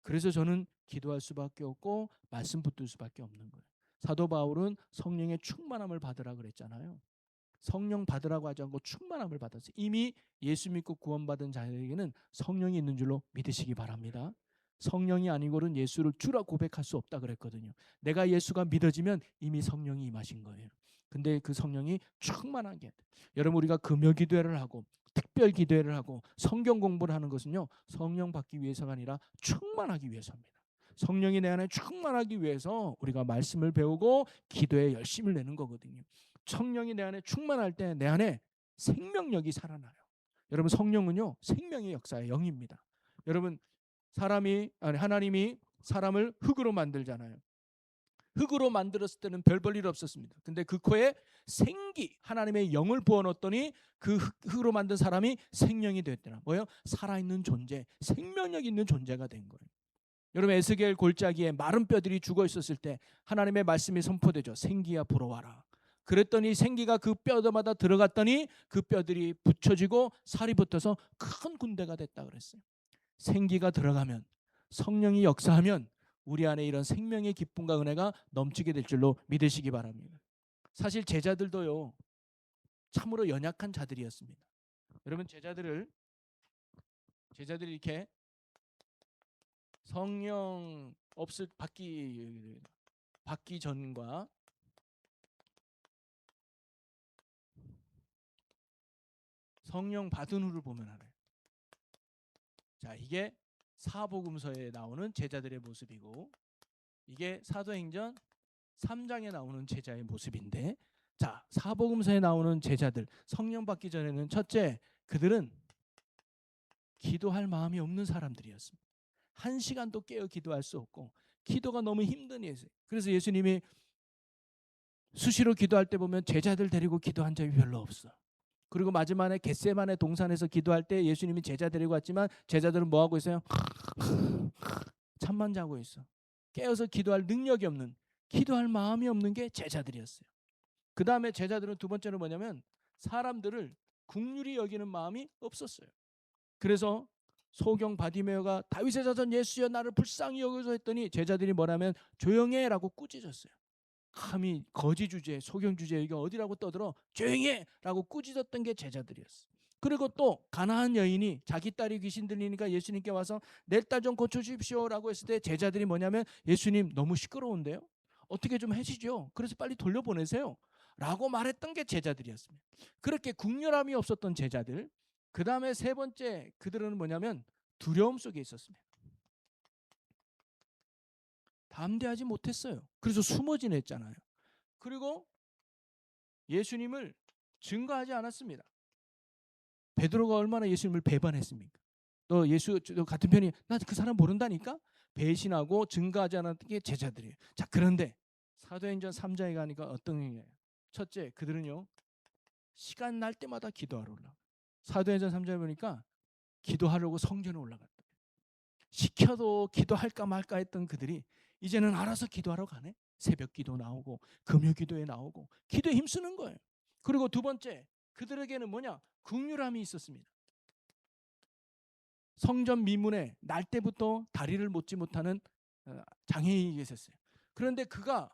그래서 저는 기도할 수밖에 없고 말씀 붙들 수밖에 없는 거예요. 사도 바울은 성령의 충만함을 받으라 그랬잖아요. 성령 받으라고 하지 않고 충만함을 받았어요. 이미 예수 믿고 구원받은 자에게는 성령이 있는 줄로 믿으시기 바랍니다. 성령이 아니고는 예수를 주라 고백할 수 없다 그랬거든요. 내가 예수가 믿어지면 이미 성령이 임하신 거예요. 근데 그 성령이 충만하게, 여러분 우리가 금요 기도회를 하고 특별 기도회를 하고 성경 공부를 하는 것은요, 성령 받기 위해서가 아니라 충만하기 위해서입니다. 성령이 내 안에 충만하기 위해서 우리가 말씀을 배우고 기도에 열심을 내는 거거든요. 성령이 내 안에 충만할 때 내 안에 생명력이 살아나요. 여러분, 성령은요 생명의 역사의 영입니다. 여러분, 하나님이 사람을 흙으로 만들잖아요. 흙으로 만들었을 때는 별 볼 일 없었습니다. 근데 그 코에 생기, 하나님의 영을 부어넣었더니 그 흙으로 만든 사람이 생명이 됐더라. 뭐예요? 살아있는 존재, 생명력 있는 존재가 된 거예요. 여러분, 에스겔 골짜기에 마른 뼈들이 죽어 있었을 때 하나님의 말씀이 선포되죠. 생기야 불어와라. 그랬더니 생기가 그 뼈마다 들어갔더니 그 뼈들이 붙여지고 살이 붙어서 큰 군대가 됐다 그랬어요. 생기가 들어가면, 성령이 역사하면 우리 안에 이런 생명의 기쁨과 은혜가 넘치게 될 줄로 믿으시기 바랍니다. 사실 제자들도요 참으로 연약한 자들이었습니다. 여러분, 제자들이 이렇게 성령 받기 전과 성령 받은 후를 보면 알아요. 자, 이게 사복음서에 나오는 제자들의 모습이고, 이게 사도행전 3장에 나오는 제자의 모습인데, 자, 사복음서에 나오는 제자들, 성령 받기 전에는 첫째, 그들은 기도할 마음이 없는 사람들이었습니다. 한 시간도 깨어 기도할 수 없고 기도가 너무 힘든 예수. 그래서 예수님이 수시로 기도할 때 보면 제자들 데리고 기도한 적이 별로 없어. 그리고 마지막에 겟세마네 동산에서 기도할 때 예수님이 제자 데리고 왔지만 제자들은 뭐 하고 있어요? 잠만 자고 있어. 깨어서 기도할 능력이 없는, 기도할 마음이 없는 게 제자들이었어요. 그 다음에 제자들은 두 번째로 뭐냐면 사람들을 긍휼히 여기는 마음이 없었어요. 그래서 소경 바디메오가 다윗의 자손 예수여 나를 불쌍히 여겨서 했더니 제자들이 뭐라면 조용해 라고 꾸짖었어요. 감히 거지 주제, 소경 주제 이게 어디라고 떠들어, 조용해 라고 꾸짖었던 게 제자들이었어요. 그리고 또 가나안 여인이 자기 딸이 귀신 들리니까 예수님께 와서 내 딸 좀 고쳐주십시오 라고 했을 때 제자들이 뭐냐면 예수님 너무 시끄러운데요, 어떻게 좀 해주죠, 그래서 빨리 돌려보내세요 라고 말했던 게 제자들이었습니다. 그렇게 국률함이 없었던 제자들. 그 다음에 세 번째, 그들은 뭐냐면 두려움 속에 있었습니다. 담대하지 못했어요. 그래서 숨어 지냈잖아요. 그리고 예수님을 증거하지 않았습니다. 베드로가 얼마나 예수님을 배반했습니까? 너 예수 같은 편이, 나 그 사람 모른다니까? 배신하고 증거하지 않았던 게 제자들이에요. 자, 그런데 사도행전 3장에 가니까 어떤 얘기예요? 첫째, 그들은요 시간 날 때마다 기도하러 올라가. 사도행전 3장에 보니까 기도하려고 성전에 올라갔다. 시켜도 기도할까 말까 했던 그들이 이제는 알아서 기도하러 가네. 새벽 기도 나오고 금요 기도에 나오고 기도에 힘쓰는 거예요. 그리고 두 번째, 그들에게는 뭐냐? 긍휼함이 있었습니다. 성전 미문에 날 때부터 다리를 못지 못하는 장애인이 계셨어요. 그런데 그가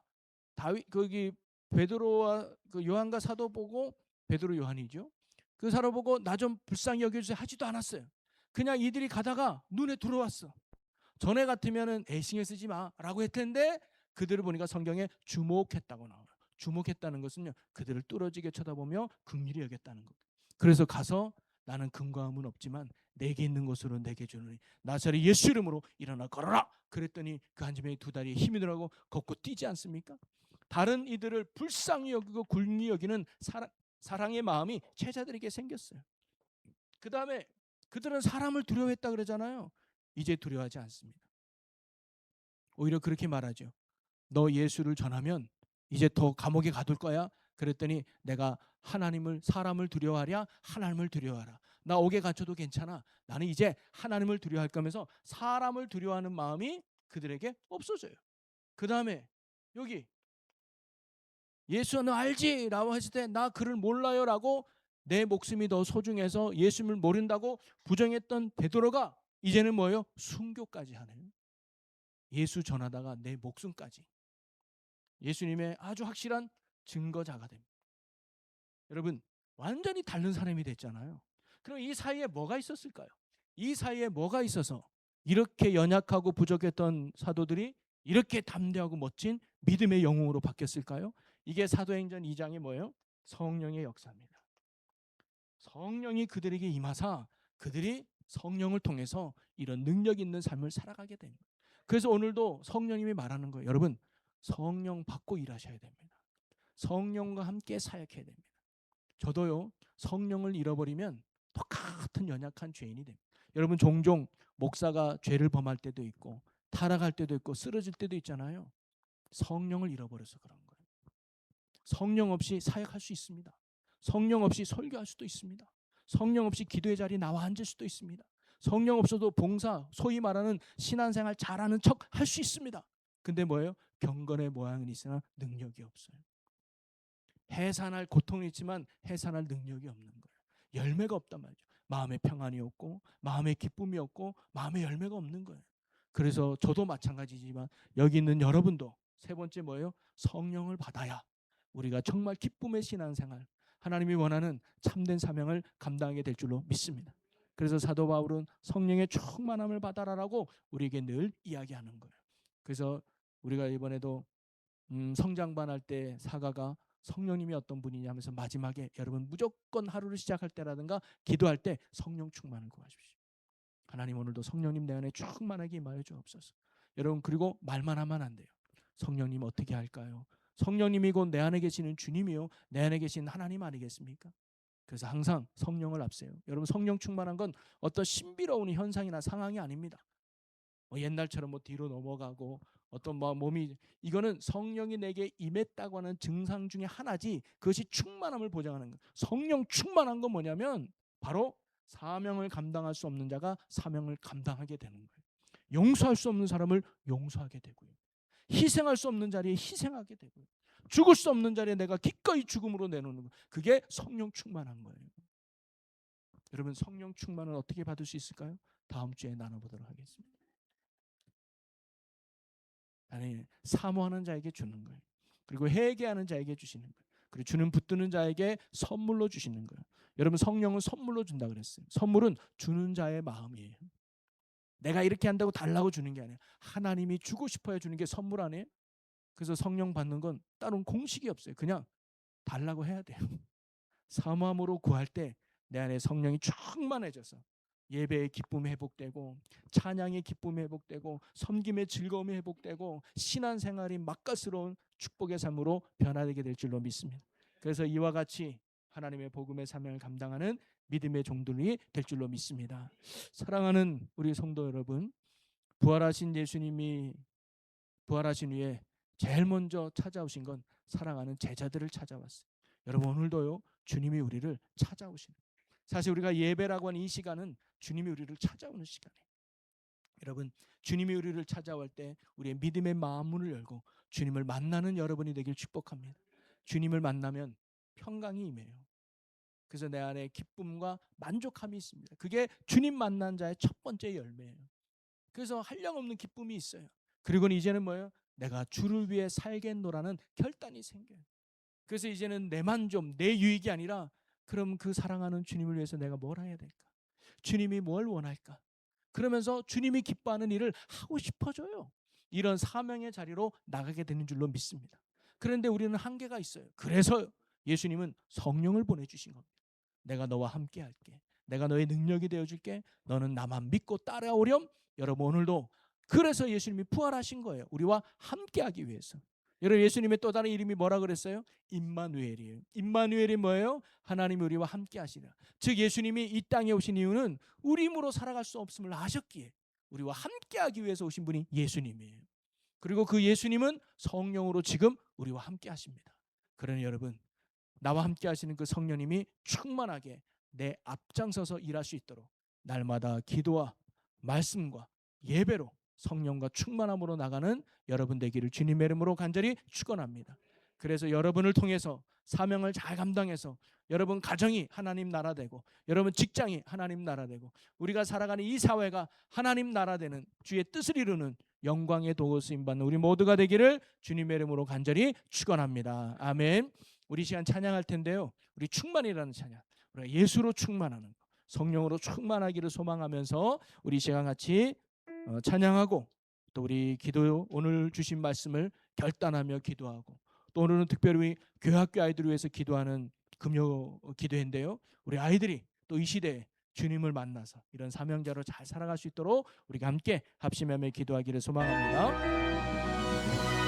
다윗 거기 베드로와 그 요한과 사도 보고, 베드로 요한이죠. 그 사도 보고 나 좀 불쌍히 여겨주세요 하지도 않았어요. 그냥 이들이 가다가 눈에 들어왔어. 전에 같으면은 신경 쓰지 마라고 했는데 그들을 보니까 성경에 주목했다고 나와요. 주목했다는 것은요, 그들을 뚫어지게 쳐다보며 긍휼히 여겼다는 것. 그래서 가서 나는 근거함은 없지만 내게 있는 것으로 내게 주노니 나사렛 예수 이름으로 일어나 걸어라. 그랬더니 그 한 지명이 두 다리에 힘이 들어가고 걷고 뛰지 않습니까? 다른 이들을 불쌍히 여기고 굴리 여기는 사랑의 마음이 제자들에게 생겼어요. 그 다음에 그들은 사람을 두려워했다 그러잖아요. 이제 두려워하지 않습니다. 오히려 그렇게 말하죠. 너 예수를 전하면 이제 더 감옥에 가둘 거야. 그랬더니 내가 사람을 두려워하랴 하나님을 두려워하라. 나 옥에 갇혀도 괜찮아. 나는 이제 하나님을 두려워할 거면서 사람을 두려워하는 마음이 그들에게 없어져요. 그 다음에 여기 예수 너 알지? 라고 했을 때 나 그를 몰라요 라고 내 목숨이 더 소중해서 예수를 모른다고 부정했던 베드로가 이제는 뭐예요? 순교까지 하네요. 예수 전하다가 내 목숨까지. 예수님의 아주 확실한 증거자가 됩니다. 여러분, 완전히 다른 사람이 됐잖아요. 그럼 이 사이에 뭐가 있었을까요? 이 사이에 뭐가 있어서 이렇게 연약하고 부족했던 사도들이 이렇게 담대하고 멋진 믿음의 영웅으로 바뀌었을까요? 이게 사도행전 2장이 뭐예요? 성령의 역사입니다. 성령이 그들에게 임하사 그들이 성령을 통해서 이런 능력 있는 삶을 살아가게 됩니다. 그래서 오늘도 성령님이 말하는 거예요. 여러분, 성령 받고 일하셔야 됩니다. 성령과 함께 사역해야 됩니다. 저도요, 성령을 잃어버리면 똑같은 연약한 죄인이 됩니다. 여러분, 종종 목사가 죄를 범할 때도 있고 타락할 때도 있고 쓰러질 때도 있잖아요. 성령을 잃어버려서 그런 거예요. 성령 없이 사역할 수 있습니다. 성령 없이 설교할 수도 있습니다. 성령 없이 기도의 자리에 나와 앉을 수도 있습니다. 성령 없어도 봉사, 소위 말하는 신앙생활 잘하는 척 할 수 있습니다. 근데 뭐예요? 경건의 모양은 있으나 능력이 없어요. 해산할 고통이 있지만 해산할 능력이 없는 거예요. 열매가 없단 말이죠. 마음의 평안이 없고 마음의 기쁨이 없고 마음의 열매가 없는 거예요. 그래서 저도 마찬가지지만 여기 있는 여러분도 세 번째 뭐예요? 성령을 받아야 우리가 정말 기쁨의 신앙생활, 하나님이 원하는 참된 사명을 감당하게 될 줄로 믿습니다. 그래서 사도 바울은 성령의 충만함을 받아라라고 우리에게 늘 이야기하는 거예요. 그래서 우리가 이번에도 성장반 할 때 사가가 성령님이 어떤 분이냐 하면서 마지막에 여러분 무조건 하루를 시작할 때라든가 기도할 때 성령 충만을 구하십시오. 하나님 오늘도 성령님 내 안에 충만하게 임하여 주옵소서. 여러분, 그리고 말만 하면 안 돼요. 성령님 어떻게 할까요? 성령님이 곧 내 안에 계시는 주님이요 내 안에 계신 하나님 아니겠습니까? 그래서 항상 성령을 앞세요. 여러분, 성령 충만한 건 어떤 신비로운 현상이나 상황이 아닙니다. 옛날처럼 뒤로 넘어가고 어떤 몸이, 이거는 성령이 내게 임했다고 하는 증상 중에 하나지 그것이 충만함을 보장하는 거예요. 성령 충만한 건 뭐냐면 바로 사명을 감당할 수 없는 자가 사명을 감당하게 되는 거예요. 용서할 수 없는 사람을 용서하게 되고요. 희생할 수 없는 자리에 희생하게 되고요. 죽을 수 없는 자리에 내가 기꺼이 죽음으로 내놓는 거. 그게 성령 충만한 거예요. 여러분, 성령 충만을 어떻게 받을 수 있을까요? 다음 주에 나눠보도록 하겠습니다. 아니, 사모하는 자에게 주는 거예요. 그리고 회개하는 자에게 주시는 거예요. 그리고 주는 붙드는 자에게 선물로 주시는 거예요. 여러분, 성령은 선물로 준다 그랬어요. 선물은 주는 자의 마음이에요. 내가 이렇게 한다고 달라고 주는 게 아니에요. 하나님이 주고 싶어야 주는 게 선물 아니에요? 그래서 성령 받는 건 따로 공식이 없어요. 그냥 달라고 해야 돼요. 사모함으로 구할 때 내 안에 성령이 충만해져서 예배의 기쁨이 회복되고 찬양의 기쁨이 회복되고 섬김의 즐거움이 회복되고 신앙생활이 맛깔스러운 축복의 삶으로 변화되게 될 줄로 믿습니다. 그래서 이와 같이 하나님의 복음의 사명을 감당하는 믿음의 종들이 될 줄로 믿습니다. 사랑하는 우리 성도 여러분, 부활하신 예수님이 부활하신 후에 제일 먼저 찾아오신 건 사랑하는 제자들을 찾아왔어요. 여러분, 오늘도요 주님이 우리를 찾아오시는, 사실 우리가 예배라고 하는 이 시간은 주님이 우리를 찾아오는 시간이에요. 여러분, 주님이 우리를 찾아올 때 우리의 믿음의 마음문을 열고 주님을 만나는 여러분이 되길 축복합니다. 주님을 만나면 평강이 임해요. 그래서 내 안에 기쁨과 만족함이 있습니다. 그게 주님 만난 자의 첫 번째 열매예요. 그래서 한량없는 기쁨이 있어요. 그리고는 이제는 뭐예요? 내가 주를 위해 살겠노라는 결단이 생겨요. 그래서 이제는 내만 좀, 내 유익이 아니라 그럼 그 사랑하는 주님을 위해서 내가 뭘 해야 될까? 주님이 뭘 원할까? 그러면서 주님이 기뻐하는 일을 하고 싶어져요. 이런 사명의 자리로 나가게 되는 줄로 믿습니다. 그런데 우리는 한계가 있어요. 그래서 예수님은 성령을 보내주신 겁니다. 내가 너와 함께 할게. 내가 너의 능력이 되어줄게. 너는 나만 믿고 따라오렴. 여러분 오늘도 그래서 예수님이 부활하신 거예요. 우리와 함께하기 위해서. 여러분 예수님의 또 다른 이름이 뭐라 그랬어요? 임마누엘이에요. 임마누엘이 뭐예요? 하나님이 우리와 함께하시라. 즉 예수님이 이 땅에 오신 이유는 우리 힘으로 살아갈 수 없음을 아셨기에 우리와 함께하기 위해서 오신 분이 예수님이에요. 그리고 그 예수님은 성령으로 지금 우리와 함께하십니다. 그러니 여러분 나와 함께 하시는 그 성령님이 충만하게 내 앞장서서 일할 수 있도록 날마다 기도와 말씀과 예배로 성령과 충만함으로 나가는 여러분 되기를 주님의 이름으로 간절히 축원합니다. 그래서 여러분을 통해서 사명을 잘 감당해서 여러분 가정이 하나님 나라 되고 여러분 직장이 하나님 나라 되고 우리가 살아가는 이 사회가 하나님 나라 되는 주의 뜻을 이루는 영광의 도구 쓰임 받는 우리 모두가 되기를 주님의 이름으로 간절히 축원합니다. 아멘. 우리 시간 찬양할 텐데요. 우리 충만이라는 찬양. 우리가 예수로 충만하는 거, 성령으로 충만하기를 소망하면서 우리 시간 같이 찬양하고 또 우리 기도 오늘 주신 말씀을 결단하며 기도하고 또 오늘은 특별히 교회학교 아이들을 위해서 기도하는 금요 기도회인데요. 우리 아이들이 또 이 시대에 주님을 만나서 이런 사명자로 잘 살아갈 수 있도록 우리가 함께 합심하며 기도하기를 소망합니다.